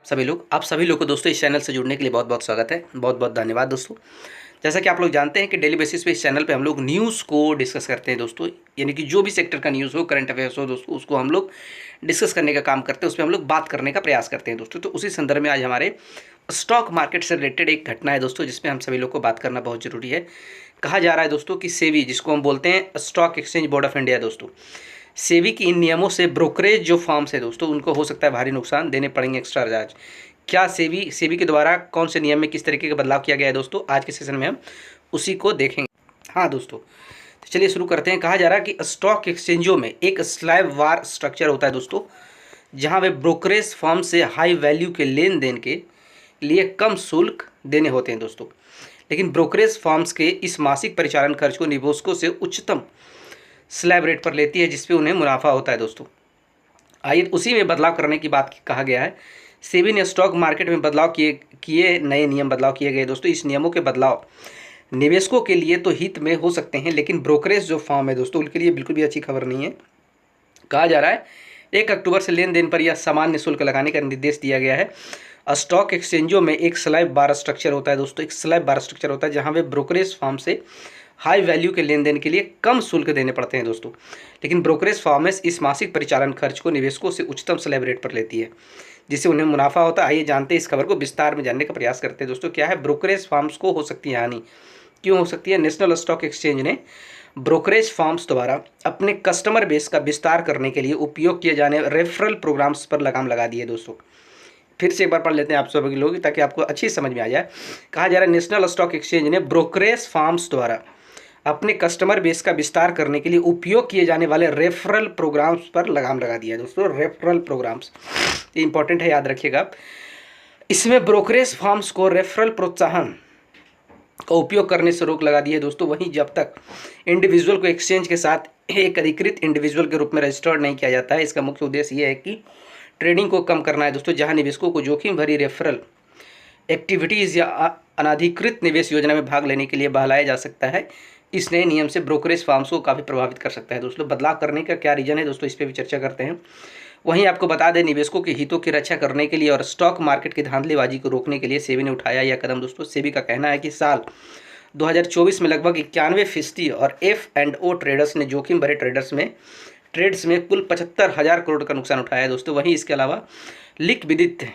आप सभी लोग को दोस्तों इस चैनल से जुड़ने के लिए बहुत बहुत स्वागत है। बहुत बहुत धन्यवाद दोस्तों। जैसा कि आप लोग जानते हैं कि डेली बेसिस पे इस चैनल पे हम लोग न्यूज़ को डिस्कस करते हैं दोस्तों, यानी कि जो भी सेक्टर का न्यूज़ हो, करंट अफेयर्स हो दोस्तों, उसको हम लोग डिस्कस करने का काम करते हैं, उस पर हम लोग बात करने का प्रयास करते हैं दोस्तों। तो उसी संदर्भ में आज हमारे स्टॉक मार्केट से रिलेटेड एक घटना है दोस्तों, जिसमें हम सभी लोग को बात करना बहुत ज़रूरी है। कहा जा रहा है दोस्तों कि सेबी, जिसको हम बोलते हैं stock exchange board of India दोस्तों, सेबी की इन नियमों से ब्रोकरेज जो फर्म्स है दोस्तों, उनको हो सकता है भारी नुकसान, देने पड़ेंगे एक्स्ट्रा चार्ज। क्या सेबी के द्वारा कौन से नियम में किस तरीके का बदलाव किया गया है दोस्तों, आज के सेशन में हम उसी को देखेंगे। हाँ दोस्तों, तो चलिए शुरू करते हैं। कहा जा रहा है कि स्टॉक एक्सचेंजों में एक स्लैब वार स्ट्रक्चर होता है दोस्तों, जहाँ वे ब्रोकरेज फर्म से हाई वैल्यू के लेन देन के लिए कम शुल्क देने होते हैं दोस्तों। लेकिन ब्रोकरेज फर्म्स के इस मासिक परिचालन खर्च को निवेशकों से उच्चतम स्लैब रेट पर लेती है, जिसपे उन्हें मुनाफा होता है दोस्तों। आइए उसी में बदलाव करने की बात कहा गया है। सेबी ने स्टॉक मार्केट में बदलाव किए नए नियम बदलाव किए गए दोस्तों। इस नियमों के बदलाव निवेशकों के लिए तो हित में हो सकते हैं, लेकिन ब्रोकरेज जो फर्म है दोस्तों, उनके लिए बिल्कुल भी अच्छी खबर नहीं है। कहा जा रहा है 1 अक्टूबर से लेन देन पर यह सामान्य शुल्क लगाने का निर्देश दिया गया है। स्टॉक एक्सचेंजों में एक स्लैब बार स्ट्रक्चर होता है दोस्तों, एक स्लैब बार स्ट्रक्चर होता है, जहां वे ब्रोकरेज फर्म से हाई वैल्यू के लेन देन के लिए कम शुल्क देने पड़ते हैं दोस्तों। लेकिन ब्रोकरेज फर्म्स इस मासिक परिचालन खर्च को निवेशकों से उच्चतम स्लैब रेट पर लेती है, जिससे उन्हें मुनाफा होता है। आइए जानते हैं इस खबर को, विस्तार में जानने का प्रयास करते हैं दोस्तों। क्या है ब्रोकरेज फर्म्स को हो सकती है हानि, क्यों हो सकती है? नेशनल स्टॉक एक्सचेंज ने ब्रोकरेज फर्म्स द्वारा अपने कस्टमर बेस का विस्तार करने के लिए उपयोग किए जाने रेफरल प्रोग्राम्स पर लगाम लगा दी है दोस्तों। फिर से एक बार पढ़ लेते हैं आप सभी लोग, ताकि आपको अच्छी समझ में आ जाए। कहा जा रहा है नेशनल स्टॉक एक्सचेंज ने ब्रोकरेज फर्म्स द्वारा अपने कस्टमर बेस का विस्तार करने के लिए उपयोग किए जाने वाले रेफरल प्रोग्राम्स पर लगाम लगा दिया है दोस्तों। रेफरल प्रोग्राम्स ये इंपॉर्टेंट है, याद रखिएगा। इसमें ब्रोकरेज फर्म्स को रेफरल प्रोत्साहन का उपयोग करने से रोक लगा दी है दोस्तों। वहीं जब तक इंडिविजुअल को एक्सचेंज के साथ एक अधिकृत इंडिविजुअल के रूप में रजिस्टर्ड नहीं किया जाता है, इसका मुख्य उद्देश्य ये है कि ट्रेडिंग को कम करना है दोस्तों, जहां निवेशकों को जोखिम भरी रेफरल एक्टिविटीज़ या अनाधिकृत निवेश योजना में भाग लेने के लिए बहलाया जा सकता है। इस नए नियम से ब्रोकरेज फर्म्स को काफ़ी प्रभावित कर सकता है दोस्तों। बदलाव करने का क्या रीज़न है दोस्तों, इस पर भी चर्चा करते हैं। वहीं आपको बता दें, निवेशकों के हितों की रक्षा करने के लिए और स्टॉक मार्केट की धांधलीबाजी को रोकने के लिए सेबी ने उठाया यह कदम दोस्तों। सेबी का कहना है कि साल 2024 में लगभग 91% और F&O ट्रेडर्स ने जोखिम भरे ट्रेड्स में कुल 75,000 करोड़ का नुकसान उठाया है दोस्तों। वहीं इसके अलावा लिक्विडिटी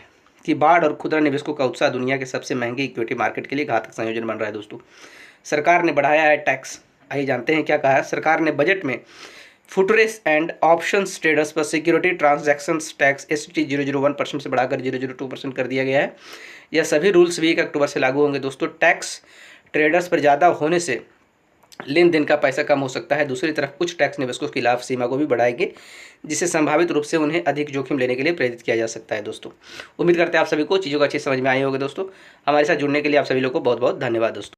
की बाढ़ और खुदरा निवेशकों का उत्साह दुनिया के सबसे महंगे इक्विटी मार्केट के लिए घातक संयोजन बन रहा है दोस्तों। सरकार ने बढ़ाया है टैक्स। आइए जानते हैं क्या कहा है। सरकार ने बजट में फुटरेस एंड ऑप्शंस ट्रेडर्स पर सिक्योरिटी ट्रांजैक्शंस टैक्स ST 001% से बढ़ाकर 002% कर दिया गया है। यह सभी रूल्स भी 1 अक्टूबर से लागू होंगे दोस्तों। टैक्स ट्रेडर्स पर ज़्यादा होने से लेन देन का पैसा कम हो सकता है। दूसरी तरफ कुछ टैक्स निवेशकों की लाभ सीमा को भी बढ़ाएंगे, जिससे संभावित रूप से उन्हें अधिक जोखिम लेने के लिए प्रेरित किया जा सकता है दोस्तों। उम्मीद करते हैं आप सभी को चीज़ों को अच्छी समझ में आई होगी दोस्तों। हमारे साथ जुड़ने के लिए आप सभी लोग को बहुत बहुत धन्यवाद दोस्तों।